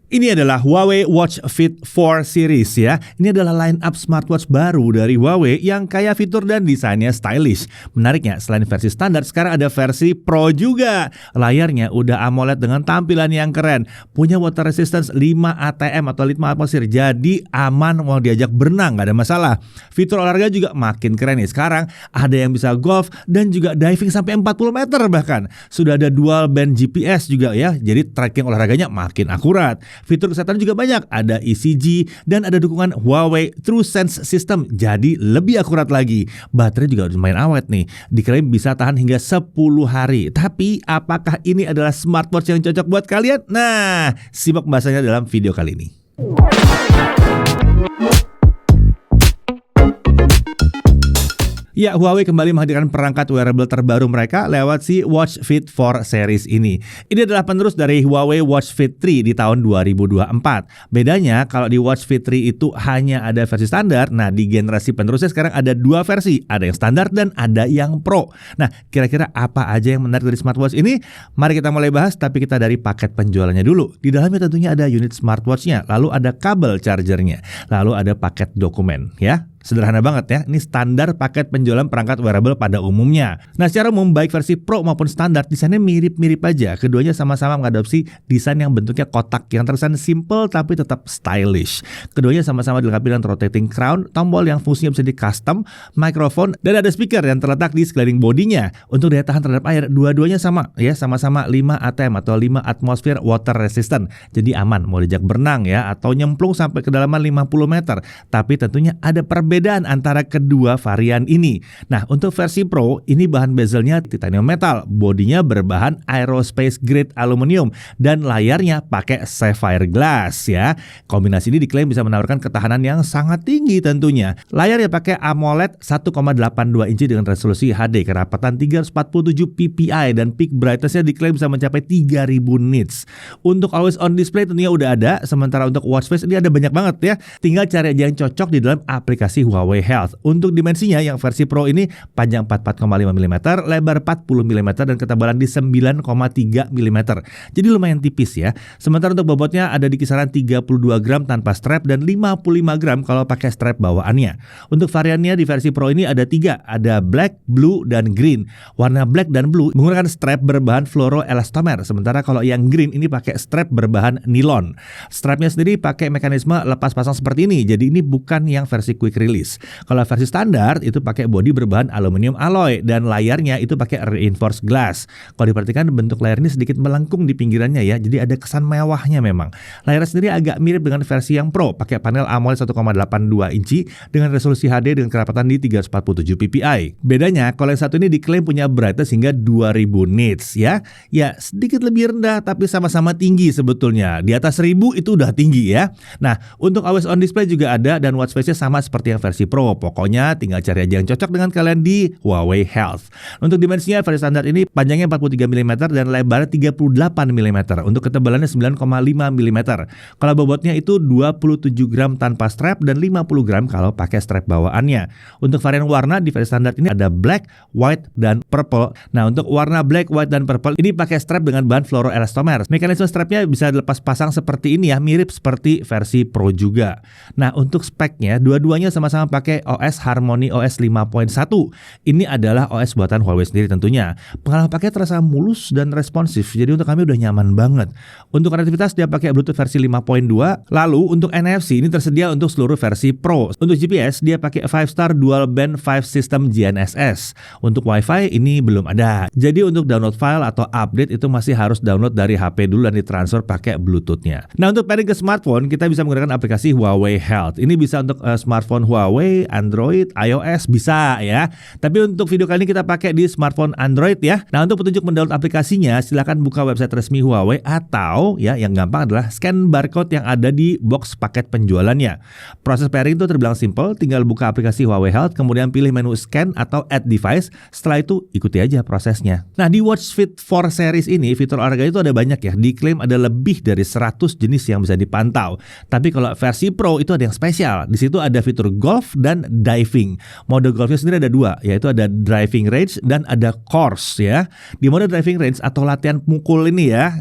Ini adalah Huawei Watch Fit 4 series ya. Ini adalah line up smartwatch baru dari Huawei yang kaya fitur dan desainnya stylish. Menariknya, selain versi standar, sekarang ada versi Pro juga. Layarnya udah AMOLED dengan tampilan yang keren. Punya water resistance 5 ATM atau 5 atmosfer. Jadi aman mau diajak berenang, gak ada masalah. Fitur olahraga juga makin keren nih. Sekarang ada yang bisa golf dan juga diving sampai 40 meter bahkan. Sudah ada dual band GPS juga ya. Jadi tracking olahraganya makin akurat. Fitur kesehatan juga banyak, ada ECG dan ada dukungan Huawei TrueSense System, jadi lebih akurat lagi. Baterai juga lumayan awet nih, diklaim bisa tahan hingga 10 hari. Tapi apakah ini adalah smartwatch yang cocok buat kalian? Nah, simak pembahasannya dalam video kali ini. Ya, Huawei kembali menghadirkan perangkat wearable terbaru mereka lewat si Watch Fit 4 series ini. Ini adalah penerus dari Huawei Watch Fit 3 di tahun 2024. Bedanya kalau di Watch Fit 3 itu hanya ada versi standar, nah di generasi penerusnya sekarang ada dua versi, ada yang standar dan ada yang Pro. Nah, kira-kira apa aja yang menarik dari smartwatch ini? Mari kita mulai bahas, tapi kita dari paket penjualannya dulu. Di dalamnya tentunya ada unit smartwatchnya, lalu ada kabel chargernya, lalu ada paket dokumen ya. Sederhana banget ya, ini standar paket penjualan perangkat wearable pada umumnya. Nah, secara umum baik versi Pro maupun standar desainnya mirip-mirip aja. Keduanya sama-sama mengadopsi desain yang bentuknya kotak yang terkesan simple tapi tetap stylish. Keduanya sama-sama dilengkapi dengan rotating crown, tombol yang fungsinya bisa di custom, mikrofon, dan ada speaker yang terletak di sekeliling bodinya. Untuk daya tahan terhadap air, dua-duanya sama ya, sama-sama 5 ATM atau 5 atmosfer water resistant. Jadi aman mau diajak berenang ya atau nyemplung sampai kedalaman 50 meter. Tapi tentunya ada perbedaan antara kedua varian ini. Nah, untuk versi Pro, ini bahan bezelnya titanium metal, bodinya berbahan aerospace grade aluminium, dan layarnya pakai sapphire glass ya. Kombinasi ini diklaim bisa menawarkan ketahanan yang sangat tinggi tentunya. Layarnya pakai AMOLED 1,82 inci dengan resolusi HD, kerapatan 347 ppi, dan peak brightness-nya diklaim bisa mencapai 3000 nits. Untuk always on display tentunya udah ada, sementara untuk watch face ini ada banyak banget ya. Tinggal cari aja yang cocok di dalam aplikasi Huawei Health. Untuk dimensinya yang versi Pro ini panjang 44,5 mm, lebar 40 mm, dan ketebalan di 9,3 mm. Jadi lumayan tipis ya. Sementara untuk bobotnya ada di kisaran 32 gram tanpa strap dan 55 gram kalau pakai strap bawaannya. Untuk variannya di versi Pro ini ada 3, ada black, blue, dan green. Warna black dan blue menggunakan strap berbahan fluoroelastomer, sementara kalau yang green ini pakai strap berbahan nilon. Strapnya sendiri pakai mekanisme lepas pasang seperti ini, jadi ini bukan yang versi quick release. Kalau versi standar itu pakai bodi berbahan aluminium alloy dan layarnya itu pakai reinforced glass. Kalau diperhatikan bentuk layar ini sedikit melengkung di pinggirannya ya, jadi ada kesan mewahnya memang. Layar sendiri agak mirip dengan versi yang Pro, pakai panel AMOLED 1,82 inci dengan resolusi HD dengan kerapatan di 347 ppi. Bedanya kalau yang satu ini diklaim punya brightness hingga 2000 nits ya. Ya, sedikit lebih rendah tapi sama-sama tinggi sebetulnya. Di atas 1000 itu udah tinggi ya. Nah, untuk always on display juga ada dan watch face-nya sama seperti yang versi Pro. Pokoknya tinggal cari aja yang cocok dengan kalian di Huawei Health. Untuk dimensinya versi standar ini panjangnya 43 mm dan lebarnya 38 mm. Untuk ketebalannya 9,5 mm. Kalau bobotnya itu 27 gram tanpa strap dan 50 gram kalau pakai strap bawaannya. Untuk varian warna di versi standar ini ada black, white, dan purple. Nah, untuk warna black, white, dan purple ini pakai strap dengan bahan fluoroelastomer. Mekanisme strapnya bisa dilepas pasang seperti ini ya, mirip seperti versi Pro juga. Nah, untuk speknya dua-duanya sama-sama pakai OS Harmony OS 5.1. Ini adalah OS buatan Huawei sendiri tentunya. Pengalaman pakai terasa mulus dan responsif, jadi untuk kami udah nyaman banget. Untuk konektivitas dia pakai Bluetooth versi 5.2. Lalu untuk NFC ini tersedia untuk seluruh versi Pro. Untuk GPS dia pakai 5-star dual band 5 system GNSS. Untuk Wi-Fi ini belum ada. Jadi untuk download file atau update itu masih harus download dari HP dulu dan ditransfer pakai Bluetooth-nya. Nah, untuk pairing ke smartphone kita bisa menggunakan aplikasi Huawei Health. Ini bisa untuk smartphone Huawei, Android, iOS bisa ya. Tapi untuk video kali ini kita pakai di smartphone Android ya. Nah, untuk petunjuk mendownload aplikasinya silakan buka website resmi Huawei atau ya yang gampang adalah scan barcode yang ada di box paket penjualannya. Proses pairing itu terbilang simple, tinggal buka aplikasi Huawei Health kemudian pilih menu scan atau add device. Setelah itu ikuti aja prosesnya. Nah, di Watch Fit 4 series ini fitur olahraga itu ada banyak ya. Diklaim ada lebih dari 100 jenis yang bisa dipantau. Tapi kalau versi Pro itu ada yang spesial. Di situ ada fitur golf golf dan diving. Mode golfnya sendiri ada dua, yaitu ada driving range dan ada course ya. Di mode driving range atau latihan mukul ini ya,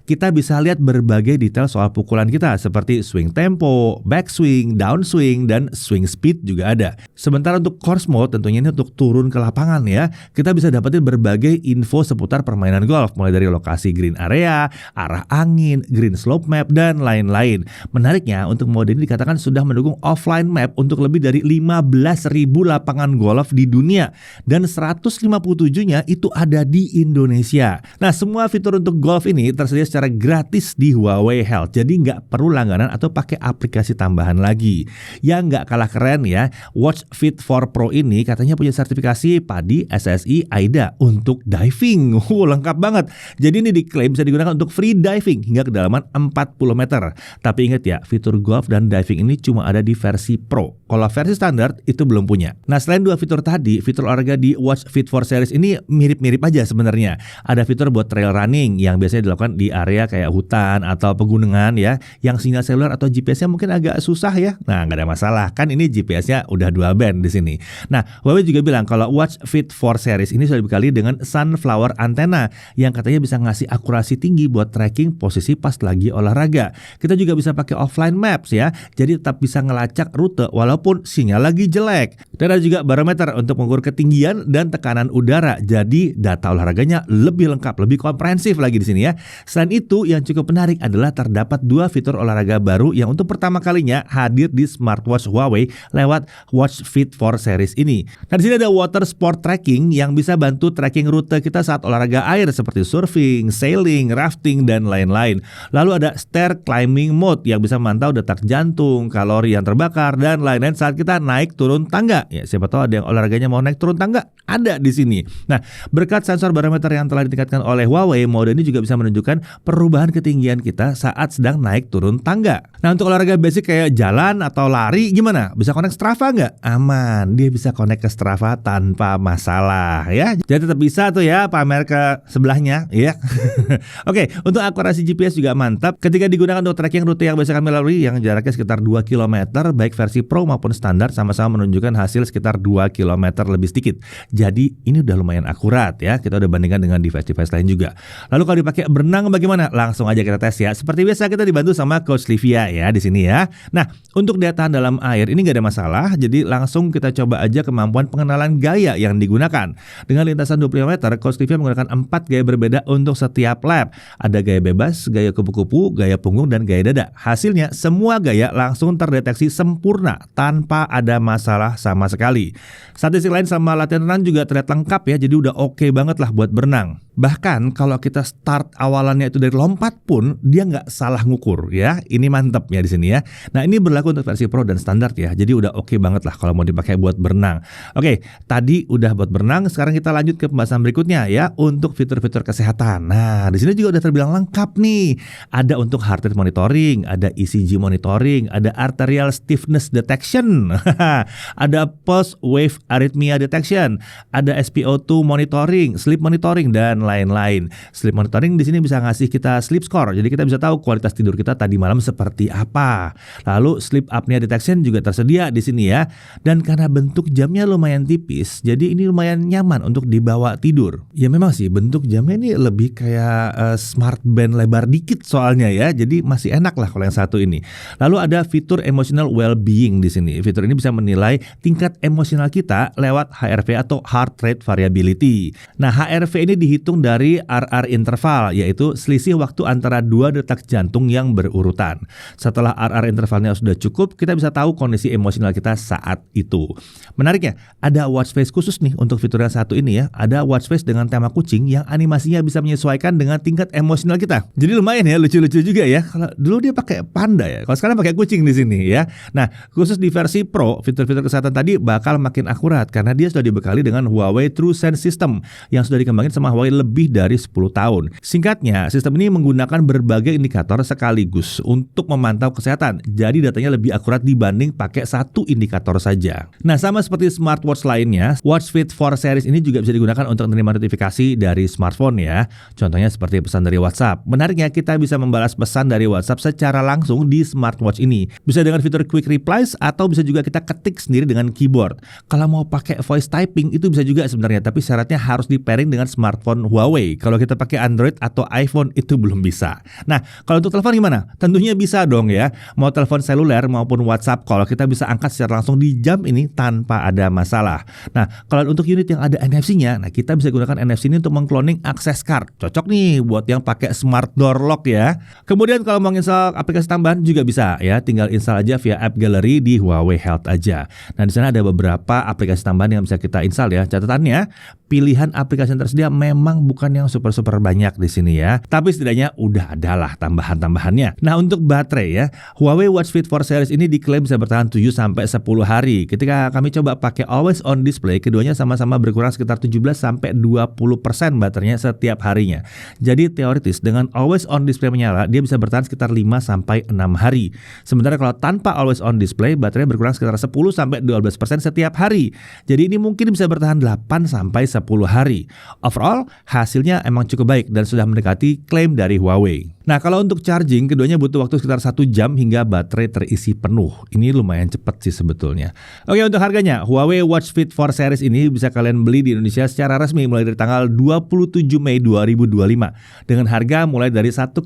kita bisa lihat berbagai detail soal pukulan kita seperti swing tempo, backswing, downswing, dan swing speed juga ada. Sementara untuk course mode tentunya ini untuk turun ke lapangan ya. Kita bisa dapetin berbagai info seputar permainan golf, mulai dari lokasi green area, arah angin, green slope map, dan lain-lain. Menariknya, untuk mode ini dikatakan sudah mendukung offline map untuk lebih dari 15.000 lapangan golf di dunia, dan 157-nya itu ada di Indonesia. Nah, semua fitur untuk golf ini tersedia secara gratis di Huawei Health, jadi nggak perlu langganan atau pakai aplikasi tambahan lagi. Yang nggak kalah keren ya, Watch Fit 4 Pro ini katanya punya sertifikasi PADI SSI AIDA untuk diving. Lengkap banget. Jadi ini diklaim bisa digunakan untuk free diving hingga kedalaman 40 meter. Tapi ingat ya, fitur golf dan diving ini cuma ada di versi Pro. Kalau versi standar itu belum punya. Nah, selain dua fitur tadi, fitur olahraga di Watch Fit 4 series ini mirip-mirip aja sebenarnya. Ada fitur buat trail running yang biasanya dilakukan di area kayak hutan atau pegunungan ya, yang sinyal seluler atau GPS-nya mungkin agak susah ya. Nah, nggak ada masalah. Kan ini GPS-nya udah 2 band di sini. Nah, Huawei juga bilang kalau Watch Fit 4 series ini sudah dibekali dengan sunflower antenna yang katanya bisa ngasih akurasi tinggi buat tracking posisi pas lagi olahraga. Kita juga bisa pakai offline maps ya, jadi tetap bisa ngelacak rute walaupun sinyal lagi jelek. Dan ada juga barometer untuk mengukur ketinggian dan tekanan udara. Jadi data olahraganya lebih lengkap, lebih komprehensif lagi di sini ya. Selain itu, yang cukup menarik adalah terdapat 2 fitur olahraga baru yang untuk pertama kalinya hadir di smartwatch Huawei lewat Watch Fit 4 series ini. Nah, di sini ada water sport tracking yang bisa bantu tracking rute kita saat olahraga air seperti surfing, sailing, rafting, dan lain-lain. Lalu ada stair climbing mode yang bisa memantau detak jantung, kalori yang terbakar, dan lain-lain saat kita naik turun tangga. Ya, siapa tahu ada yang olahraganya mau naik turun tangga, ada di sini. Nah, berkat sensor barometer yang telah ditingkatkan oleh Huawei, mode ini juga bisa menunjukkan perubahan ketinggian kita saat sedang naik turun tangga. Nah, untuk olahraga basic kayak jalan atau lari gimana? Bisa connect Strava nggak? Aman, dia bisa connect ke Strava tanpa masalah ya. Jadi tetap bisa tuh ya pamer ke sebelahnya ya. Oke, untuk akurasi GPS juga mantap. Ketika digunakan untuk tracking rute yang biasa kami lalui yang jaraknya sekitar 2 km, baik versi Pro maupun standar sama-sama menunjukkan hasil sekitar 2 km lebih sedikit. Jadi ini udah lumayan akurat ya. Kita udah bandingkan dengan device-device lain juga. Lalu kalau dipakai berenang bagaimana? Langsung aja kita tes ya. Seperti biasa kita dibantu sama Coach Livia ya di sini ya. Nah, untuk daya tahan dalam air ini nggak ada masalah. Jadi langsung kita coba aja kemampuan pengenalan gaya yang digunakan. Dengan lintasan 25 meter, Coach Livia menggunakan 4 gaya berbeda untuk setiap lap. Ada gaya bebas, gaya kupu-kupu, gaya punggung, dan gaya dada. Hasilnya semua gaya langsung terdeteksi sempurna tanpa ada masalah sama sekali. Statistik lain sama latihan renang juga terlihat lengkap ya, jadi udah oke banget lah buat berenang. Bahkan kalau kita start awalannya itu dari lompat pun dia nggak salah ngukur ya. Ini mantep ya di sini ya. Nah, ini berlaku untuk versi Pro dan standar ya. Jadi udah oke banget lah kalau mau dipakai buat berenang. Oke, tadi udah buat berenang. Sekarang kita lanjut ke pembahasan berikutnya ya, untuk fitur-fitur kesehatan. Nah, di sini juga udah terbilang lengkap nih. Ada untuk heart rate monitoring, ada ECG monitoring, ada arterial stiffness detection, ada pulse wave arrhythmia detection, ada SpO2 monitoring, sleep monitoring, dan lain-lain. Sleep monitoring di sini bisa ngasih kita sleep score, jadi kita bisa tahu kualitas tidur kita tadi malam seperti apa. Lalu sleep apnea detection juga tersedia di sini ya. Dan karena bentuk jamnya lumayan tipis, jadi ini lumayan nyaman untuk dibawa tidur. Ya memang sih bentuk jamnya ini lebih kayak smart band lebar dikit soalnya ya. Jadi masih enak lah kalau yang satu ini. Lalu ada fitur emotional well-being di sini. Fitur ini bisa menilai tingkat emosional kita lewat HRV atau heart rate variability. Nah, HRV ini dihitung dari RR interval, yaitu selisih waktu antara 2 detak jantung yang berurutan. Setelah RR intervalnya sudah cukup, kita bisa tahu kondisi emosional kita saat itu. Menariknya, ada watch face khusus nih untuk fitur yang satu ini ya. Ada watch face dengan tema kucing yang animasinya bisa menyesuaikan dengan tingkat emosional kita. Jadi lumayan ya, lucu-lucu juga ya. Kalau dulu dia pakai panda ya, kalau sekarang pakai kucing di sini ya. Nah, khusus di versi Pro, fitur-fitur kesehatan tadi bakal makin akurat karena dia sudah dibekali dengan Huawei TrueSense System yang sudah dikembangin sama Huawei lebih dari 10 tahun. Singkatnya, sistem ini menggunakan berbagai indikator sekaligus untuk memantau kesehatan. Jadi datanya lebih akurat dibanding pakai satu indikator saja. Nah, sama seperti smartwatch lainnya, Watch Fit 4 series ini juga bisa digunakan untuk menerima notifikasi dari smartphone ya. Contohnya seperti pesan dari WhatsApp. Menariknya, kita bisa membalas pesan dari WhatsApp secara langsung di smartwatch ini. Bisa dengan fitur quick replies atau bisa juga kita ketik sendiri dengan keyboard. Kalau mau pakai voice typing itu bisa juga sebenarnya, tapi syaratnya harus di pairing dengan smartphone Huawei. Kalau kita pakai Android atau iPhone itu belum bisa. Nah, kalau untuk telepon gimana? Tentunya bisa dong ya. Mau telepon seluler maupun WhatsApp call kita bisa angkat secara langsung di jam ini tanpa ada masalah. Nah, kalau untuk unit yang ada NFC-nya, nah kita bisa gunakan NFC ini untuk mengcloning access card. Cocok nih buat yang pakai smart door lock ya. Kemudian kalau mau install aplikasi tambahan juga bisa ya. Tinggal install aja via App Gallery di Huawei Health aja. Nah, di sana ada beberapa aplikasi tambahan yang bisa kita install ya. Catatannya, pilihan aplikasi yang tersedia memang bukan yang super banyak di sini ya. Tapi setidaknya udah adalah tambahan-tambahannya. Nah, untuk baterai ya, Huawei Watch Fit 4 series ini diklaim bisa bertahan 7-10 hari. Ketika kami coba pakai always on display, keduanya sama-sama berkurang sekitar 17-20% baterainya setiap harinya. Jadi teoritis dengan always on display menyala, dia bisa bertahan sekitar 5-6 hari. Sementara kalau tanpa always on display, baterai berkurang sekitar 10-12% setiap hari. Jadi ini mungkin bisa bertahan 8-10 hari. Overall, hasilnya emang cukup baik dan sudah mendekati klaim dari Huawei. Nah, kalau untuk charging, keduanya butuh waktu sekitar 1 jam hingga baterai terisi penuh. Ini lumayan cepat sih sebetulnya. Oke, untuk harganya, Huawei Watch Fit 4 series ini bisa kalian beli di Indonesia secara resmi mulai dari tanggal 27 Mei 2025. Dengan harga mulai dari 1,8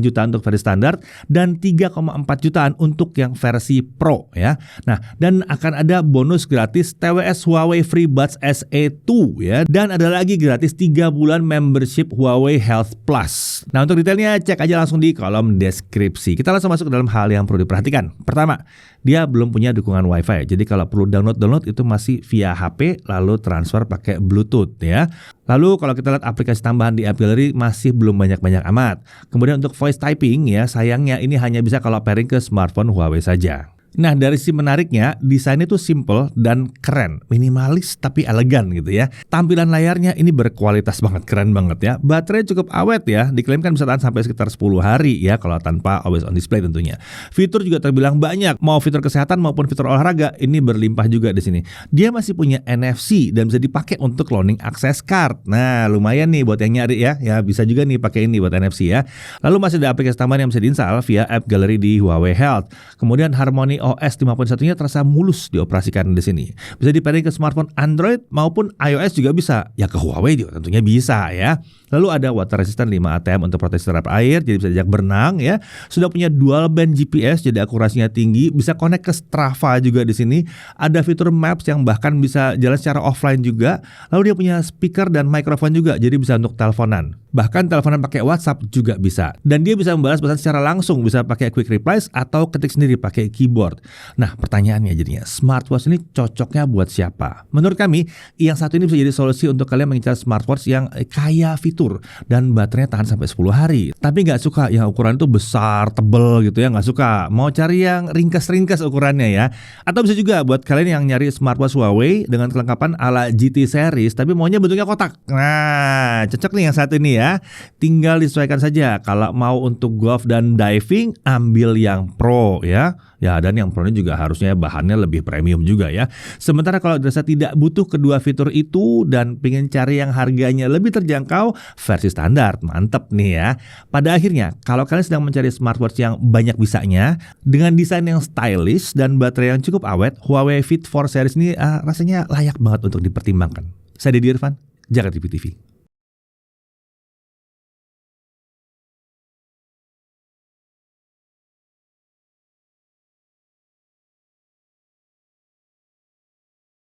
juta untuk versi standar dan 3,4 jutaan untuk yang versi Pro ya. Nah, dan akan ada bonus gratis TWS Huawei FreeBuds SE2 ya. Dan ada lagi gratis 3 bulan membership Huawei Health Plus. Nah, untuk detailnya cek aja langsung di kolom deskripsi. Kita langsung masuk ke dalam hal yang perlu diperhatikan. Pertama, dia belum punya dukungan Wi-Fi. Jadi kalau perlu download itu masih via HP lalu transfer pakai Bluetooth ya. Lalu kalau kita lihat aplikasi tambahan di App Gallery masih belum banyak-banyak amat. Kemudian untuk voice typing ya, sayangnya ini hanya bisa kalau pairing ke smartphone Huawei saja. Nah, dari sisi menariknya, desainnya tuh simple dan keren, minimalis tapi elegan gitu ya. Tampilan layarnya ini berkualitas banget, keren banget ya. Baterai cukup awet ya, diklaimkan bisa tahan sampai sekitar 10 hari ya kalau tanpa always on display tentunya. Fitur juga terbilang banyak, mau fitur kesehatan maupun fitur olahraga ini berlimpah juga di sini. Dia masih punya NFC dan bisa dipakai untuk cloning access card. Nah, lumayan nih buat yang nyari ya. Ya bisa juga nih pakai ini buat NFC ya. Lalu masih ada aplikasi tambahan yang bisa diinstal via App Gallery di Huawei Health. Kemudian Harmony OS 5.1-nya terasa mulus dioperasikan di sini. Bisa dipairing ke smartphone Android maupun iOS juga bisa. Ya ke Huawei juga tentunya bisa ya. Lalu ada water resistant 5 ATM untuk proteksi terhadap air, jadi bisa diajak berenang ya. Sudah punya dual band GPS, jadi akurasinya tinggi. Bisa connect ke Strava juga di sini. Ada fitur Maps yang bahkan bisa jalan secara offline juga. Lalu dia punya speaker dan mikrofon juga, jadi bisa untuk teleponan. Bahkan teleponan pakai WhatsApp juga bisa. Dan dia bisa membalas pesan secara langsung, bisa pakai quick replies atau ketik sendiri pakai keyboard. Nah, pertanyaannya jadinya, smartwatch ini cocoknya buat siapa? Menurut kami, yang satu ini bisa jadi solusi untuk kalian mengincar smartwatch yang kaya fitur dan baterainya tahan sampai 10 hari. Tapi nggak suka yang ukuran itu besar, tebel gitu ya, nggak suka. Mau cari yang ringkas-ringkas ukurannya ya. Atau bisa juga buat kalian yang nyari smartwatch Huawei dengan kelengkapan ala GT series, tapi maunya bentuknya kotak. Nah, cocok nih yang satu ini ya. Tinggal disesuaikan saja. Kalau mau untuk golf dan diving, ambil yang Pro ya. Ya, dan yang Pro ini juga harusnya bahannya lebih premium juga ya. Sementara kalau dirasa tidak butuh kedua fitur itu dan pengen cari yang harganya lebih terjangkau, versi standar, mantep nih ya. Pada akhirnya, kalau kalian sedang mencari smartwatch yang banyak bisanya, dengan desain yang stylish dan baterai yang cukup awet, Huawei Fit 4 series ini rasanya layak banget untuk dipertimbangkan. Saya Deddy Irfan, Jakarta TV.